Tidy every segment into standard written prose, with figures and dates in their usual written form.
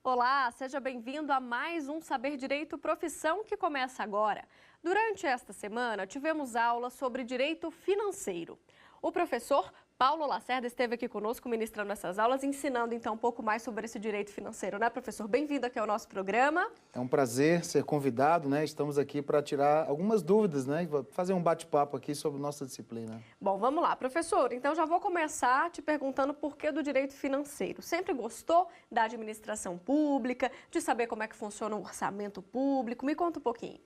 Olá, seja bem-vindo a mais um Saber Direito Profissão que começa agora. Durante esta semana, tivemos aula sobre direito financeiro. O professor Paulo Lacerda esteve aqui conosco ministrando essas aulas, ensinando então um pouco mais sobre esse direito financeiro, né, professor? Bem-vindo aqui ao nosso programa. É um prazer ser convidado, né? Estamos aqui para tirar algumas dúvidas, né? E fazer um bate-papo aqui sobre nossa disciplina. Bom, vamos lá, professor. Então já vou começar te perguntando por que do direito financeiro. Sempre gostou da administração pública, de saber como é que funciona o orçamento público? Me conta um pouquinho.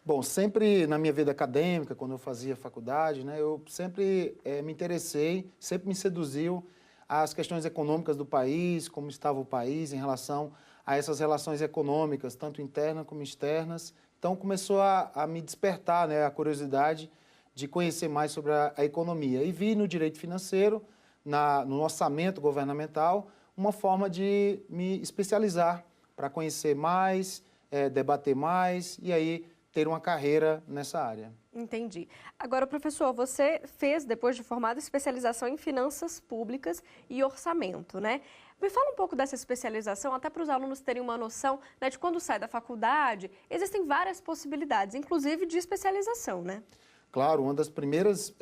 Bom, sempre na minha vida acadêmica, quando eu fazia faculdade, né? Eu sempre me interessei, sempre me seduziu as questões econômicas do país, como estava o país em relação a essas relações econômicas, tanto internas como externas. Então começou a me despertar, né, a curiosidade de conhecer mais sobre a economia. E vi no direito financeiro, no orçamento governamental, uma forma de me especializar para conhecer mais, debater mais e aí ter uma carreira nessa área. Entendi. Agora, professor, você fez, depois de formado, especialização em finanças públicas e orçamento, né? Me fala um pouco dessa especialização, até para os alunos terem uma noção, né, de quando sai da faculdade, existem várias possibilidades, inclusive de especialização, né? Claro, uma das primeiras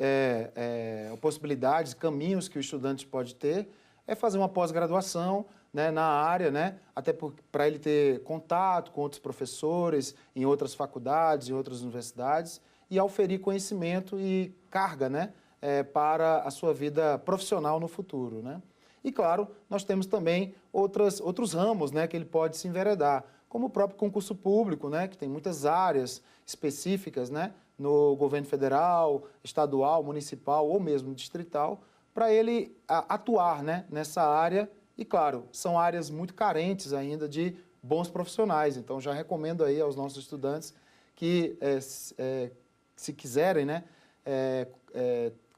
possibilidades, caminhos que o estudante pode ter é fazer uma pós-graduação, né, na área, né, até para ele ter contato com outros professores em outras faculdades, em outras universidades, e auferir conhecimento e carga, né, para a sua vida profissional no futuro, né? E, claro, nós temos também outros ramos, né, que ele pode se enveredar, como o próprio concurso público, né, que tem muitas áreas específicas, né, no governo federal, estadual, municipal ou mesmo distrital, para ele atuar, né, nessa área. E, claro, são áreas muito carentes ainda de bons profissionais. Então, já recomendo aí aos nossos estudantes que, se quiserem, né,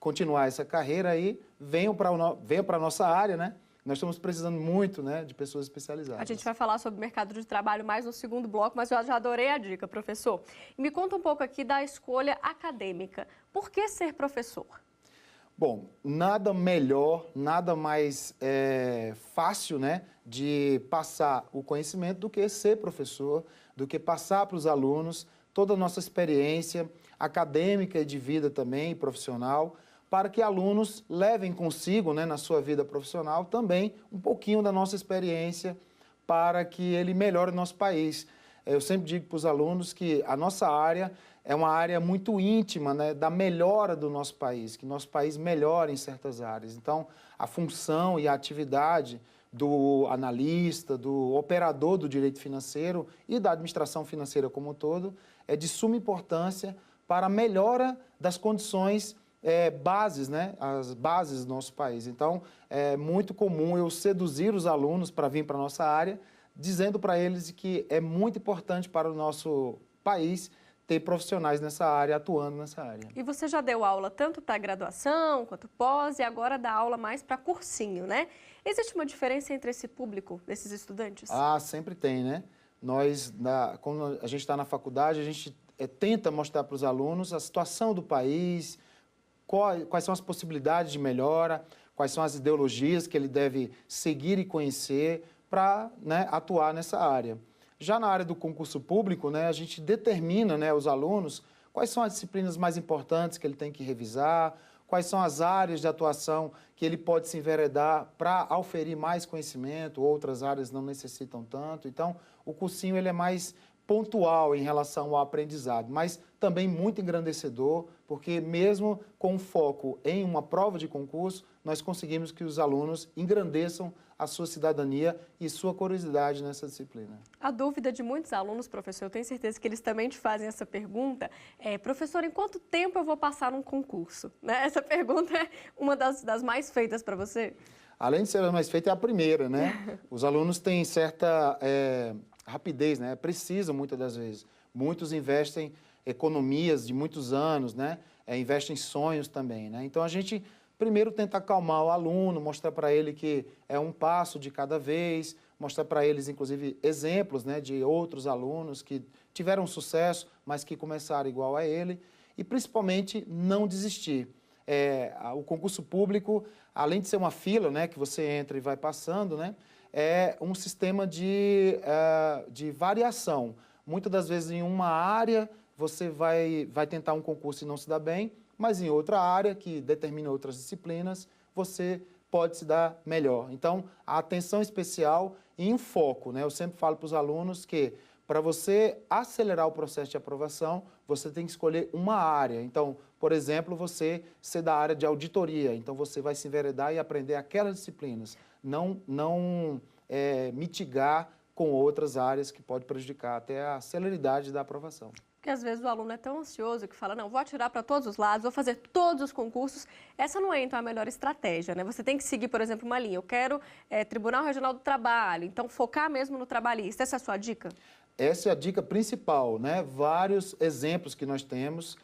continuar essa carreira aí, venham para a nossa área, né? Nós estamos precisando muito, né, de pessoas especializadas. A gente vai falar sobre o mercado de trabalho mais no segundo bloco, mas eu já adorei a dica, professor. Me conta um pouco aqui da escolha acadêmica. Por que ser professor? Bom, nada melhor, nada mais fácil, né, de passar o conhecimento do que ser professor, do que passar para os alunos toda a nossa experiência acadêmica e de vida também, profissional, para que alunos levem consigo, né, na sua vida profissional também um pouquinho da nossa experiência para que ele melhore o nosso país. Eu sempre digo para os alunos que a nossa área é uma área muito íntima, né, da melhora do nosso país, que nosso país melhore em certas áreas. Então, a função e a atividade do analista, do operador do direito financeiro e da administração financeira como um todo é de suma importância para a melhora das condições bases, né, as bases do nosso país. Então, é muito comum eu seduzir os alunos para vir para a nossa área, dizendo para eles que é muito importante para o nosso país ter profissionais nessa área, atuando nessa área. E você já deu aula tanto para graduação quanto pós e agora dá aula mais para cursinho, né? Existe uma diferença entre esse público, desses estudantes? Ah, sempre tem, né? Quando a gente está na faculdade, a gente tenta mostrar para os alunos a situação do país, quais são as possibilidades de melhora, quais são as ideologias que ele deve seguir e conhecer para, né, atuar nessa área. Já na área do concurso público, né, a gente determina, né, os alunos quais são as disciplinas mais importantes que ele tem que revisar, quais são as áreas de atuação que ele pode se enveredar para auferir mais conhecimento, outras áreas não necessitam tanto. Então, o cursinho ele é mais pontual em relação ao aprendizado, mas também muito engrandecedor, porque mesmo com foco em uma prova de concurso, nós conseguimos que os alunos engrandeçam a sua cidadania e sua curiosidade nessa disciplina. A dúvida de muitos alunos, professor, eu tenho certeza que eles também te fazem essa pergunta, professor, em quanto tempo eu vou passar num concurso? Né? Essa pergunta é uma das mais feitas para você? Além de ser a mais feita, é a primeira, né? Os alunos têm certa rapidez, né? Precisam muitas das vezes. Muitos investem economias de muitos anos, né? Investem em sonhos também, né? Então, a gente primeiro tenta acalmar o aluno, mostrar para ele que é um passo de cada vez, mostrar para eles, inclusive, exemplos, né, de outros alunos que tiveram sucesso, mas que começaram igual a ele, e principalmente não desistir. O concurso público, além de ser uma fila, né, que você entra e vai passando, né, é um sistema de variação. Muitas das vezes em uma área você vai tentar um concurso e não se dá bem, mas em outra área que determina outras disciplinas, você pode se dar melhor. Então, a atenção especial e um foco, né? Eu sempre falo para os alunos que para você acelerar o processo de aprovação, você tem que escolher uma área. Então, por exemplo, você ser da área de auditoria, então você vai se enveredar e aprender aquelas disciplinas, não mitigar com outras áreas que pode prejudicar até a celeridade da aprovação. Porque às vezes o aluno é tão ansioso que fala, não, vou atirar para todos os lados, vou fazer todos os concursos. Essa não é, então, a melhor estratégia, né? Você tem que seguir, por exemplo, uma linha. Eu quero Tribunal Regional do Trabalho, então focar mesmo no trabalhista. Essa é a sua dica? Essa é a dica principal, né? Vários exemplos que nós temos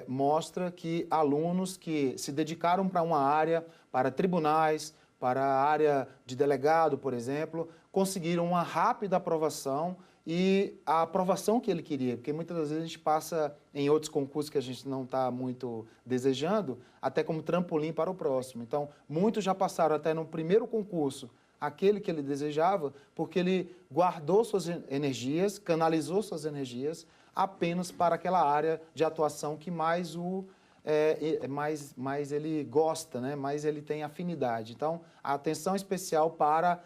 mostra que alunos que se dedicaram para uma área, para tribunais, para a área de delegado, por exemplo, conseguiram uma rápida aprovação e a aprovação que ele queria, porque muitas das vezes a gente passa em outros concursos que a gente não está muito desejando, até como trampolim para o próximo. Então, muitos já passaram até no primeiro concurso, aquele que ele desejava, porque ele guardou suas energias, canalizou suas energias apenas para aquela área de atuação que mais ele gosta, né? Mais ele tem afinidade. Então, a atenção especial para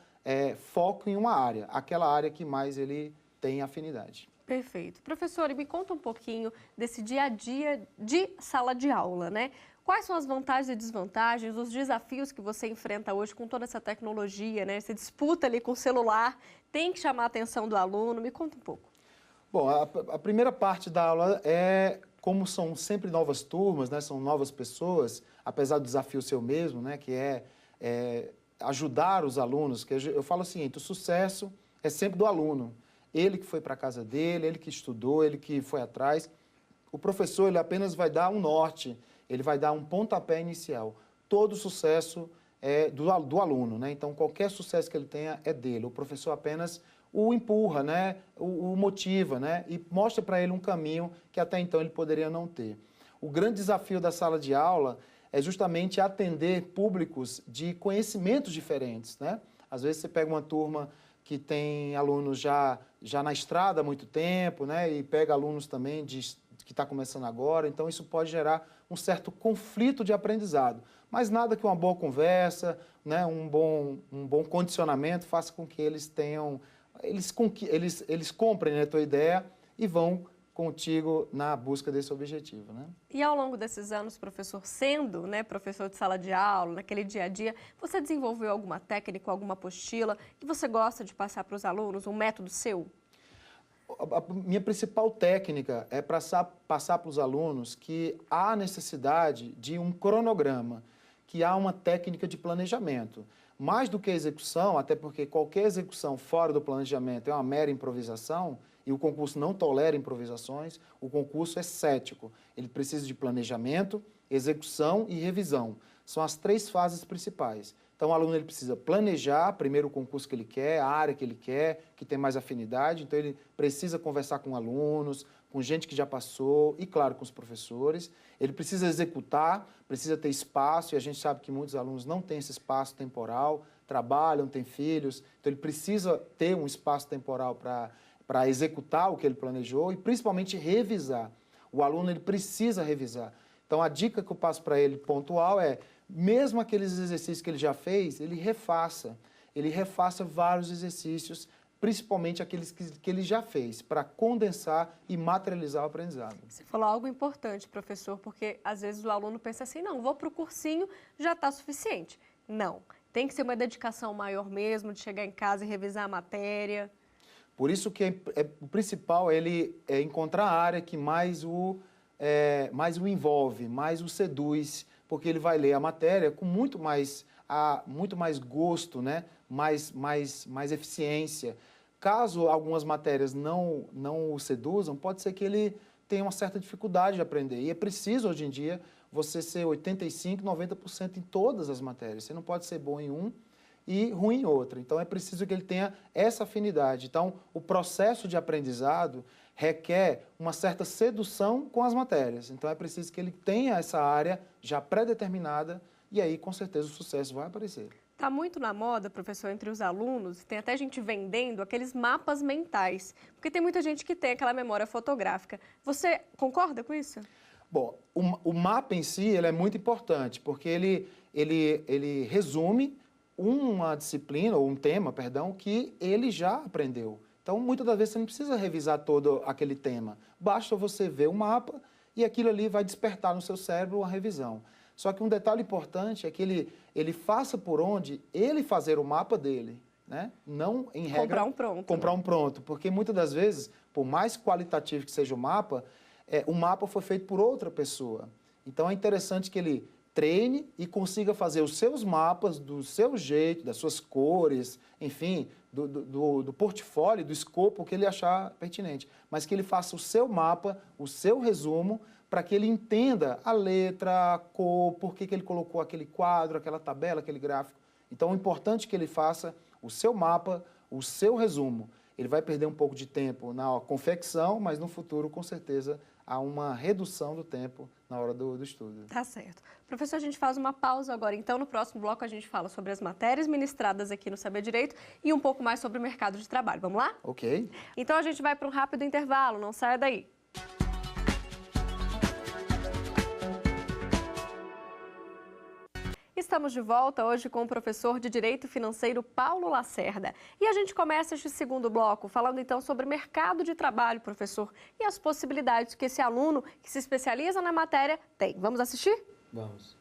foco em uma área, aquela área que mais ele tem afinidade. Perfeito. Professor, e me conta um pouquinho desse dia a dia de sala de aula, né? Quais são as vantagens e desvantagens, os desafios que você enfrenta hoje com toda essa tecnologia, né? Você disputa ali com o celular, tem que chamar a atenção do aluno. Me conta um pouco. Bom, a primeira parte da aula como são sempre novas turmas, né? São novas pessoas, apesar do desafio ser o mesmo, né? Que é ajudar os alunos. Que eu falo o seguinte, o sucesso é sempre do aluno. Ele que foi para a casa dele, ele que estudou, ele que foi atrás. O professor, ele apenas vai dar um norte, ele vai dar um pontapé inicial. Todo sucesso é do aluno, né? Então, qualquer sucesso que ele tenha é dele. O professor apenas o empurra, né? O motiva, né? E mostra para ele um caminho que até então ele poderia não ter. O grande desafio da sala de aula é justamente atender públicos de conhecimentos diferentes, né? Às vezes você pega uma turma que tem alunos já na estrada há muito tempo, né? E pega alunos também que está começando agora, então isso pode gerar um certo conflito de aprendizado. Mas nada que uma boa conversa, né? um bom condicionamento faça com que eles tenham, eles comprem, né, a tua ideia e vão contigo na busca desse objetivo, né? E ao longo desses anos, professor, sendo, né, professor de sala de aula, naquele dia a dia, você desenvolveu alguma técnica, alguma apostila que você gosta de passar para os alunos, um método seu? A minha principal técnica é passar para os alunos que há necessidade de um cronograma, que há uma técnica de planejamento. Mais do que a execução, até porque qualquer execução fora do planejamento é uma mera improvisação, e o concurso não tolera improvisações, o concurso é cético. Ele precisa de planejamento, execução e revisão. São as 3 fases principais. Então, o aluno ele precisa planejar primeiro o concurso que ele quer, a área que ele quer, que tem mais afinidade. Então, ele precisa conversar com alunos, com gente que já passou e, claro, com os professores. Ele precisa executar, precisa ter espaço, e a gente sabe que muitos alunos não têm esse espaço temporal, trabalham, têm filhos. Então, ele precisa ter um espaço temporal para executar o que ele planejou e, principalmente, revisar. O aluno ele precisa revisar. Então, a dica que eu passo para ele pontual é, mesmo aqueles exercícios que ele já fez, ele refaça. Ele refaça vários exercícios, principalmente aqueles que ele já fez, para condensar e materializar o aprendizado. Você falou algo importante, professor, porque às vezes o aluno pensa assim, não, vou para o cursinho, já está suficiente. Não, tem que ser uma dedicação maior mesmo, de chegar em casa e revisar a matéria. Por isso que o principal é ele encontrar a área que mais o envolve, mais o seduz, porque ele vai ler a matéria com muito mais gosto, né? mais eficiência. Caso algumas matérias não o seduzam, pode ser que ele tenha uma certa dificuldade de aprender. E é preciso, hoje em dia, você ser 85%, 90% em todas as matérias. Você não pode ser bom em um e ruim em outra. Então, é preciso que ele tenha essa afinidade. Então, o processo de aprendizado requer uma certa sedução com as matérias. Então, é preciso que ele tenha essa área já pré-determinada e aí, com certeza, o sucesso vai aparecer. Está muito na moda, professor, entre os alunos, tem até gente vendendo aqueles mapas mentais, porque tem muita gente que tem aquela memória fotográfica. Você concorda com isso? Bom, o mapa em si ele é muito importante, porque ele resume uma disciplina, ou um tema, perdão, que ele já aprendeu. Então, muitas das vezes, você não precisa revisar todo aquele tema. Basta você ver o mapa e aquilo ali vai despertar no seu cérebro uma revisão. Só que um detalhe importante é que ele faça por onde ele fazer o mapa dele, né? Não, em regra... Comprar um pronto. Comprar um pronto, porque muitas das vezes, por mais qualitativo que seja o mapa foi feito por outra pessoa. Então, é interessante que ele treine e consiga fazer os seus mapas do seu jeito, das suas cores, enfim, do portfólio, do escopo que ele achar pertinente. Mas que ele faça o seu mapa, o seu resumo, para que ele entenda a letra, a cor, por que ele colocou aquele quadro, aquela tabela, aquele gráfico. Então, é importante que ele faça o seu mapa, o seu resumo. Ele vai perder um pouco de tempo na confecção, mas no futuro, com certeza, há uma redução do tempo na hora do estudo. Tá certo. Professor, a gente faz uma pausa agora. Então, no próximo bloco, a gente fala sobre as matérias ministradas aqui no Saber Direito e um pouco mais sobre o mercado de trabalho. Vamos lá? Ok. Então, a gente vai para um rápido intervalo. Não saia daí. Estamos de volta hoje com o professor de Direito Financeiro Paulo Lacerda. E a gente começa este segundo bloco falando então sobre mercado de trabalho, professor, e as possibilidades que esse aluno que se especializa na matéria tem. Vamos assistir? Vamos.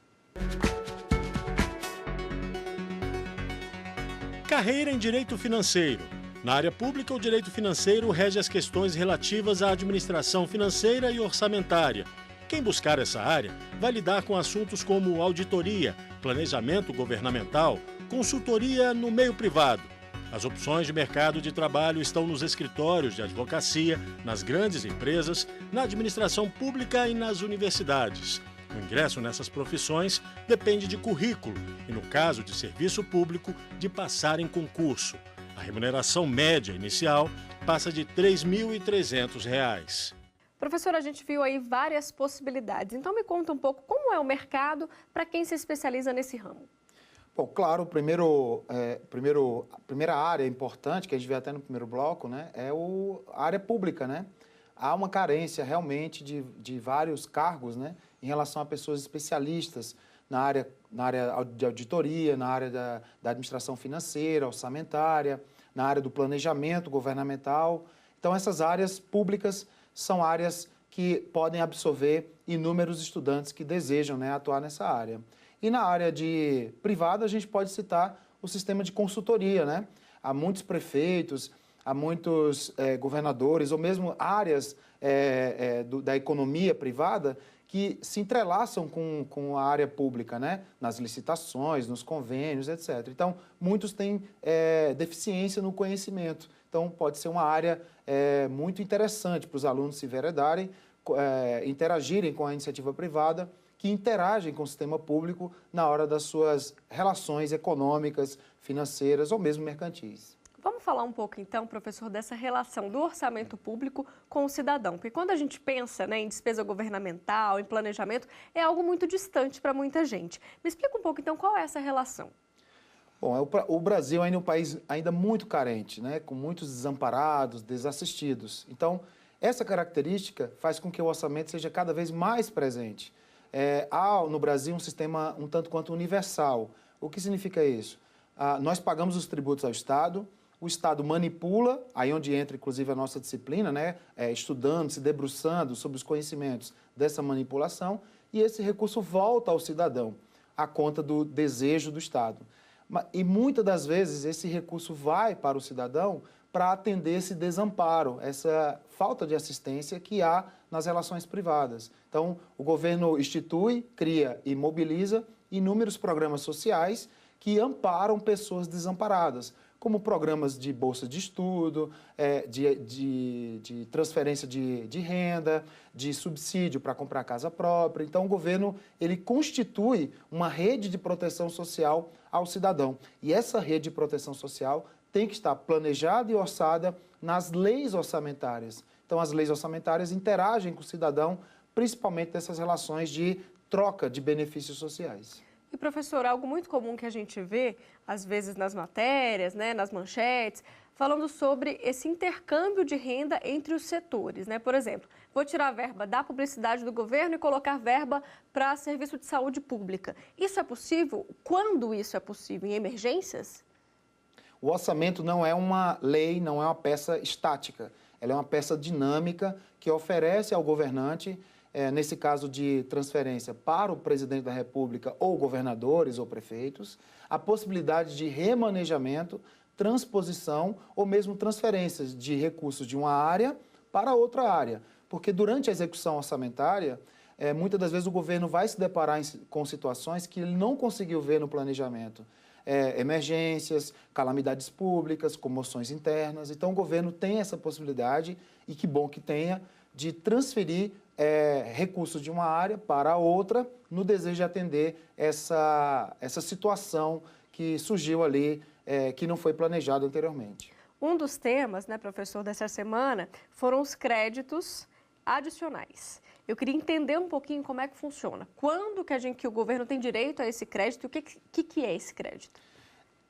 Carreira em Direito Financeiro. Na área pública, o direito financeiro rege as questões relativas à administração financeira e orçamentária. Quem buscar essa área vai lidar com assuntos como auditoria, planejamento governamental, consultoria no meio privado. As opções de mercado de trabalho estão nos escritórios de advocacia, nas grandes empresas, na administração pública e nas universidades. O ingresso nessas profissões depende de currículo e, no caso de serviço público, de passar em concurso. A remuneração média inicial passa de R$ 3.300. Professor, a gente viu aí várias possibilidades. Então, me conta um pouco como é o mercado para quem se especializa nesse ramo. Bom, claro, a primeira área importante, que a gente vê até no primeiro bloco, né, é a área pública, né? Há uma carência realmente de vários cargos, né, em relação a pessoas especialistas na área de auditoria, na área da administração financeira, orçamentária, na área do planejamento governamental. Então, essas áreas públicas são áreas que podem absorver inúmeros estudantes que desejam, né, atuar nessa área. E na área privada, a gente pode citar o sistema de consultoria, né? Há muitos prefeitos, há muitos governadores, ou mesmo áreas da economia privada que se entrelaçam com a área pública, né? Nas licitações, nos convênios, etc. Então, muitos têm deficiência no conhecimento. Então, pode ser uma área muito interessante para os alunos se enveredarem, interagirem com a iniciativa privada, que interagem com o sistema público na hora das suas relações econômicas, financeiras ou mesmo mercantis. Vamos falar um pouco, então, professor, dessa relação do orçamento público com o cidadão. Porque quando a gente pensa, né, em despesa governamental, em planejamento, é algo muito distante para muita gente. Me explica um pouco, então, qual é essa relação? Bom, o Brasil ainda é um país ainda muito carente, né, com muitos desamparados, desassistidos. Então, essa característica faz com que o orçamento seja cada vez mais presente. Há no Brasil um sistema um tanto quanto universal. O que significa isso? Nós pagamos os tributos ao Estado, o Estado manipula, aí onde entra inclusive a nossa disciplina, né, estudando, se debruçando sobre os conhecimentos dessa manipulação, e esse recurso volta ao cidadão, à conta do desejo do Estado. E muitas das vezes esse recurso vai para o cidadão para atender esse desamparo, essa falta de assistência que há nas relações privadas. Então, o governo institui, cria e mobiliza inúmeros programas sociais que amparam pessoas desamparadas, como programas de bolsa de estudo, de transferência de renda, de subsídio para comprar casa própria. Então, o governo ele constitui uma rede de proteção social ao cidadão. E essa rede de proteção social tem que estar planejada e orçada nas leis orçamentárias. Então, as leis orçamentárias interagem com o cidadão, principalmente nessas relações de troca de benefícios sociais. E, professor, algo muito comum que a gente vê, às vezes nas matérias, né, nas manchetes, falando sobre esse intercâmbio de renda entre os setores, né? Por exemplo, vou tirar a verba da publicidade do governo e colocar verba para serviço de saúde pública. Isso é possível? Quando isso é possível? Em emergências? O orçamento não é uma lei, não é uma peça estática. Ela é uma peça dinâmica que oferece ao governante, nesse caso de transferência para o presidente da República ou governadores ou prefeitos, a possibilidade de remanejamento, transposição ou mesmo transferências de recursos de uma área para outra área. Porque durante a execução orçamentária, muitas das vezes o governo vai se deparar com situações que ele não conseguiu ver no planejamento. Emergências, calamidades públicas, comoções internas. Então, o governo tem essa possibilidade, e que bom que tenha, de transferir recursos de uma área para outra, no desejo de atender essa situação que surgiu ali, que não foi planejado anteriormente. Um dos temas, né, professor, dessa semana foram os créditos adicionais. Eu queria entender um pouquinho como é que funciona. Quando que o governo tem direito a esse crédito e o que é esse crédito?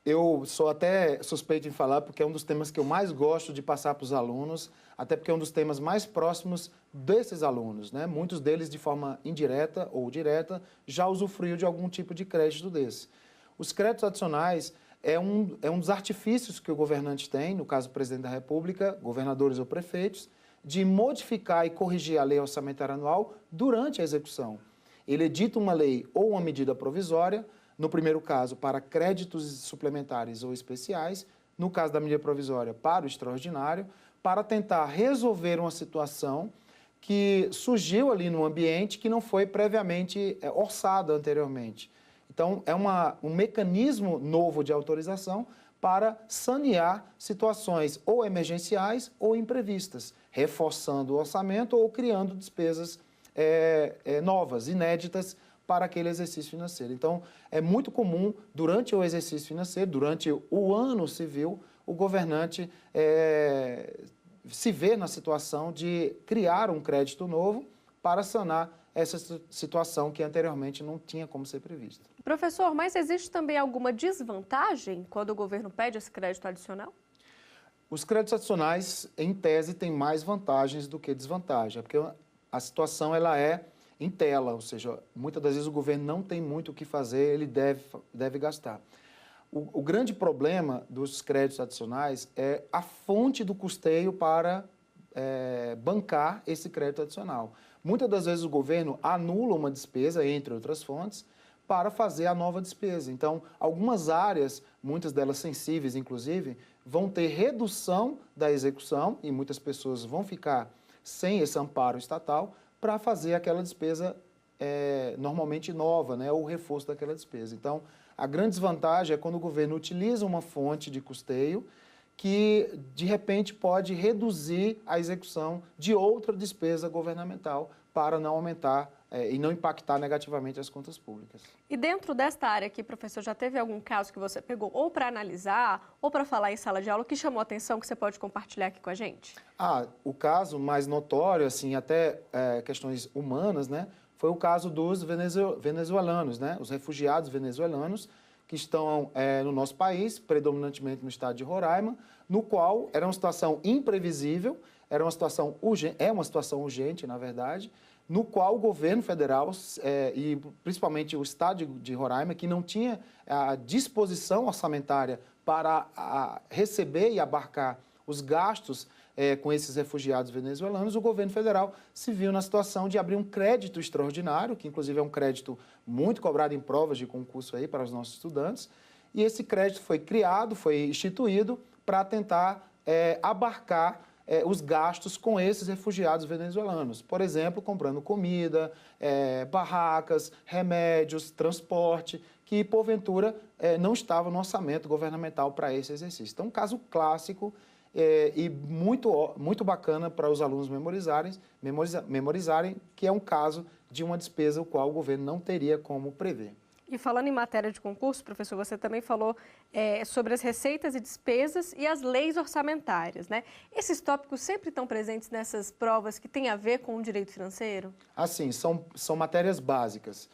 Eu sou até suspeito em falar porque é um dos temas que eu mais gosto de passar para os alunos, até porque é um dos temas mais próximos desses alunos, né? Muitos deles, de forma indireta ou direta, já usufruíram de algum tipo de crédito desse. Os créditos adicionais é um dos artifícios que o governante tem, no caso do presidente da República, governadores ou prefeitos, de modificar e corrigir a lei orçamentária anual durante a execução. Ele edita uma lei ou uma medida provisória, no primeiro caso, para créditos suplementares ou especiais, no caso da medida provisória, para o extraordinário, para tentar resolver uma situação que surgiu ali no ambiente que não foi previamente orçada anteriormente. Então, é um mecanismo novo de autorização para sanear situações ou emergenciais ou imprevistas, reforçando o orçamento ou criando despesas novas, inéditas, para aquele exercício financeiro. Então, é muito comum, durante o exercício financeiro, durante o ano civil, o governante se ver na situação de criar um crédito novo para sanar essa situação que anteriormente não tinha como ser prevista. Professor, mas existe também alguma desvantagem quando o governo pede esse crédito adicional? Os créditos adicionais, em tese, têm mais vantagens do que desvantagens, porque a situação ela é em tela, ou seja, muitas das vezes o governo não tem muito o que fazer, ele deve gastar. O grande problema dos créditos adicionais é a fonte do custeio para bancar esse crédito adicional. Muitas das vezes o governo anula uma despesa, entre outras fontes, para fazer a nova despesa. Então, algumas áreas, muitas delas sensíveis, inclusive, vão ter redução da execução e muitas pessoas vão ficar sem esse amparo estatal para fazer aquela despesa normalmente nova, né, ou o reforço daquela despesa. Então, a grande desvantagem é quando o governo utiliza uma fonte de custeio que, de repente, pode reduzir a execução de outra despesa governamental para não aumentar e não impactar negativamente as contas públicas. E dentro desta área aqui, professor, já teve algum caso que você pegou ou para analisar ou para falar em sala de aula que chamou a atenção, que você pode compartilhar aqui com a gente? O caso mais notório, assim, até questões humanas, né, foi o caso dos venezuelanos, né, os refugiados venezuelanos que estão no nosso país, predominantemente no estado de Roraima, no qual era uma situação imprevisível, era uma situação urgente, é uma situação urgente, na verdade, no qual o governo federal e principalmente o estado de Roraima, que não tinha a disposição orçamentária para receber e abarcar os gastos com esses refugiados venezuelanos, o governo federal se viu na situação de abrir um crédito extraordinário, que inclusive é um crédito muito cobrado em provas de concurso aí para os nossos estudantes, e esse crédito foi criado, foi instituído para tentar abarcar os gastos com esses refugiados venezuelanos. Por exemplo, comprando comida, barracas, remédios, transporte, que porventura não estava no orçamento governamental para esse exercício. Então, um caso clássico e muito bacana para os alunos memorizarem, que é um caso de uma despesa o qual o governo não teria como prever. E falando em matéria de concurso, professor, você também falou sobre as receitas e despesas e as leis orçamentárias, né? Esses tópicos sempre estão presentes nessas provas que têm a ver com o direito financeiro? Assim, são matérias básicas,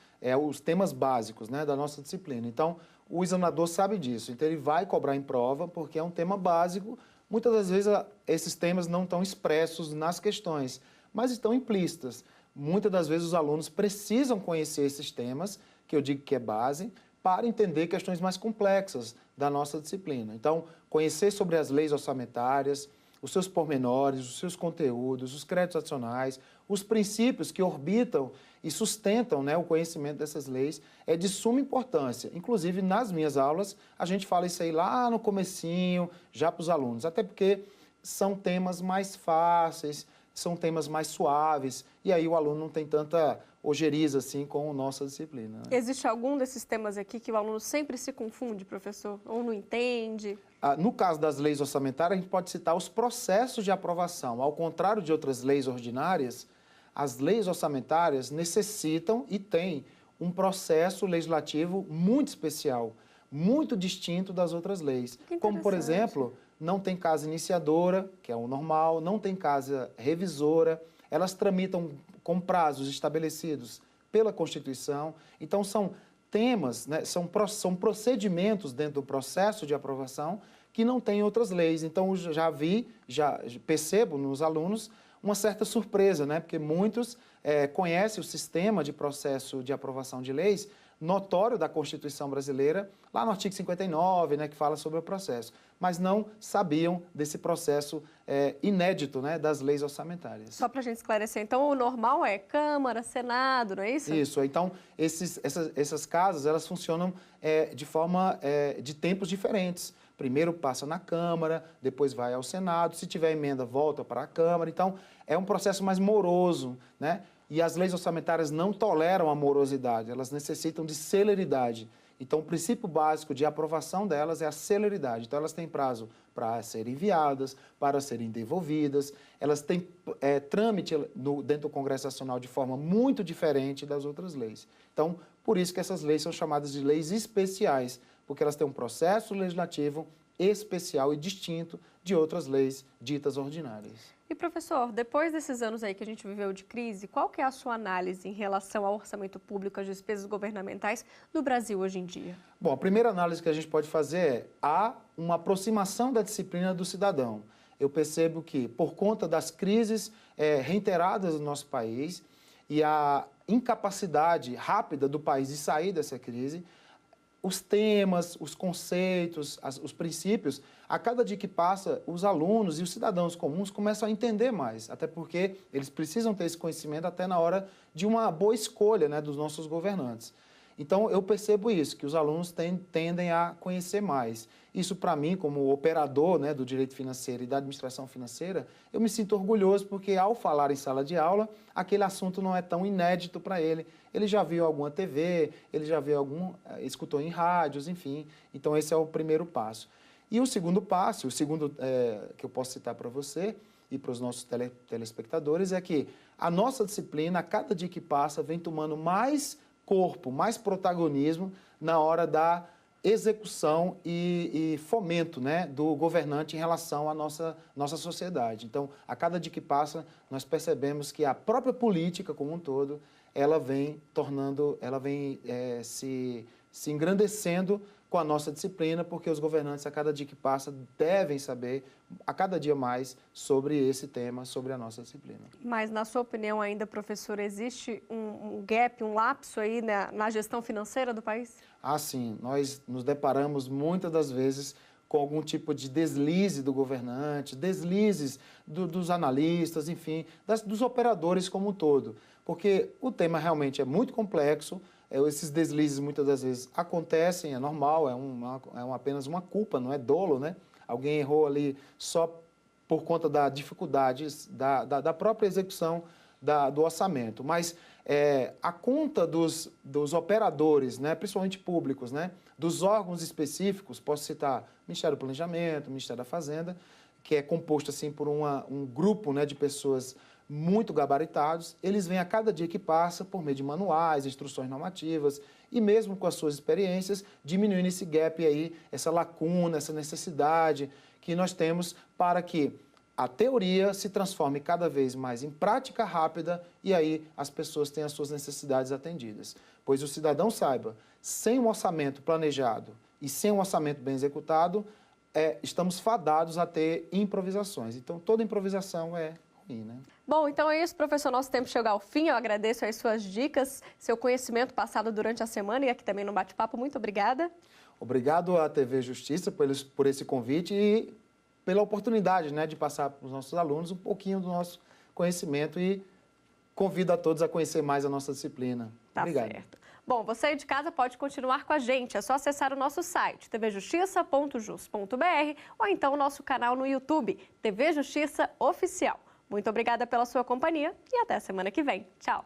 os temas básicos, né, da nossa disciplina. Então, o examinador sabe disso, então ele vai cobrar em prova porque é um tema básico. Muitas das vezes esses temas não estão expressos nas questões, mas estão implícitas. Muitas das vezes os alunos precisam conhecer esses temas, que eu digo que é base, para entender questões mais complexas da nossa disciplina. Então, conhecer sobre as leis orçamentárias, os seus pormenores, os seus conteúdos, os créditos adicionais, os princípios que orbitam e sustentam, né, o conhecimento dessas leis é de suma importância. Inclusive, nas minhas aulas, a gente fala isso aí lá no comecinho, já para os alunos, até porque são temas mais fáceis, são temas mais suaves, e aí o aluno não tem tanta ojeriza assim com a nossa disciplina. Né? Existe algum desses temas aqui que o aluno sempre se confunde, professor, ou não entende? No caso das leis orçamentárias, a gente pode citar os processos de aprovação. Ao contrário de outras leis ordinárias, as leis orçamentárias necessitam e têm um processo legislativo muito especial, muito distinto das outras leis. Como, por exemplo, não tem casa iniciadora, que é o normal, não tem casa revisora, elas tramitam com prazos estabelecidos pela Constituição. Então, são temas, né, são procedimentos dentro do processo de aprovação que não tem outras leis. Então, já percebo nos alunos uma certa surpresa, né, porque muitos conhecem o sistema de processo de aprovação de leis notório da Constituição brasileira, lá no artigo 59, né, que fala sobre o processo, mas não sabiam desse processo inédito, né, das leis orçamentárias. Só para a gente esclarecer, então o normal é Câmara, Senado, não é isso? Isso, então essas casas, elas funcionam de forma, de tempos diferentes. Primeiro passa na Câmara, depois vai ao Senado, se tiver emenda volta para a Câmara, então é um processo mais moroso, né? E as leis orçamentárias não toleram a morosidade, elas necessitam de celeridade. Então, o princípio básico de aprovação delas é a celeridade. Então, elas têm prazo para serem enviadas, para serem devolvidas, elas têm trâmite dentro do Congresso Nacional de forma muito diferente das outras leis. Então, por isso que essas leis são chamadas de leis especiais, porque elas têm um processo legislativo especial e distinto de outras leis ditas ordinárias. E, professor, depois desses anos aí que a gente viveu de crise, qual que é a sua análise em relação ao orçamento público, às despesas governamentais no Brasil hoje em dia? Bom, a primeira análise que a gente pode fazer há uma aproximação da disciplina do cidadão. Eu percebo que, por conta das crises reiteradas no nosso país e a incapacidade rápida do país de sair dessa crise, os temas, os conceitos, os princípios, a cada dia que passa, os alunos e os cidadãos comuns começam a entender mais, até porque eles precisam ter esse conhecimento até na hora de uma boa escolha, né, dos nossos governantes. Então, eu percebo isso, que os alunos tendem a conhecer mais. Isso, para mim, como operador, né, do direito financeiro e da administração financeira, eu me sinto orgulhoso porque, ao falar em sala de aula, aquele assunto não é tão inédito para ele. Ele já viu alguma TV, ele já viu escutou em rádios, enfim. Então, esse é o primeiro passo. E o segundo passo, que eu posso citar para você e para os nossos telespectadores, é que a nossa disciplina, a cada dia que passa, vem tomando mais corpo, mais protagonismo na hora da execução e fomento, né, do governante em relação à nossa sociedade. Então, a cada dia que passa, nós percebemos que a própria política como um todo, ela vem se engrandecendo com a nossa disciplina, porque os governantes, a cada dia que passa, devem saber, a cada dia mais, sobre esse tema, sobre a nossa disciplina. Mas, na sua opinião ainda, professor, existe um gap, um lapso aí na gestão financeira do país? Ah, sim. Nós nos deparamos muitas das vezes com algum tipo de deslize do governante, deslizes dos analistas, enfim, dos operadores como um todo. Porque o tema realmente é muito complexo, esses deslizes muitas das vezes acontecem, é normal, apenas uma culpa, não é dolo, né? Alguém errou ali só por conta da dificuldade da própria execução do orçamento. Mas a conta dos operadores, né, principalmente públicos, né, dos órgãos específicos, posso citar Ministério do Planejamento, Ministério da Fazenda, que é composto assim, por um grupo, né, de pessoas muito gabaritados, eles vêm a cada dia que passa por meio de manuais, instruções normativas e mesmo com as suas experiências, diminuindo esse gap aí, essa lacuna, essa necessidade que nós temos para que a teoria se transforme cada vez mais em prática rápida e aí as pessoas tenham as suas necessidades atendidas. Pois o cidadão saiba, sem um orçamento planejado e sem um orçamento bem executado, estamos fadados a ter improvisações. Então, toda improvisação é ruim, né? Bom, então é isso, professor. Nosso tempo chegou ao fim. Eu agradeço as suas dicas, seu conhecimento passado durante a semana e aqui também no bate-papo. Muito obrigada. Obrigado à TV Justiça por esse convite e pela oportunidade, né, de passar para os nossos alunos um pouquinho do nosso conhecimento e convido a todos a conhecer mais a nossa disciplina. Tá Obrigado. certo. Bom, você aí de casa pode continuar com a gente. É só acessar o nosso site tvjustiça.jus.br ou então o nosso canal no YouTube, TV Justiça Oficial. Muito obrigada pela sua companhia e até a semana que vem. Tchau!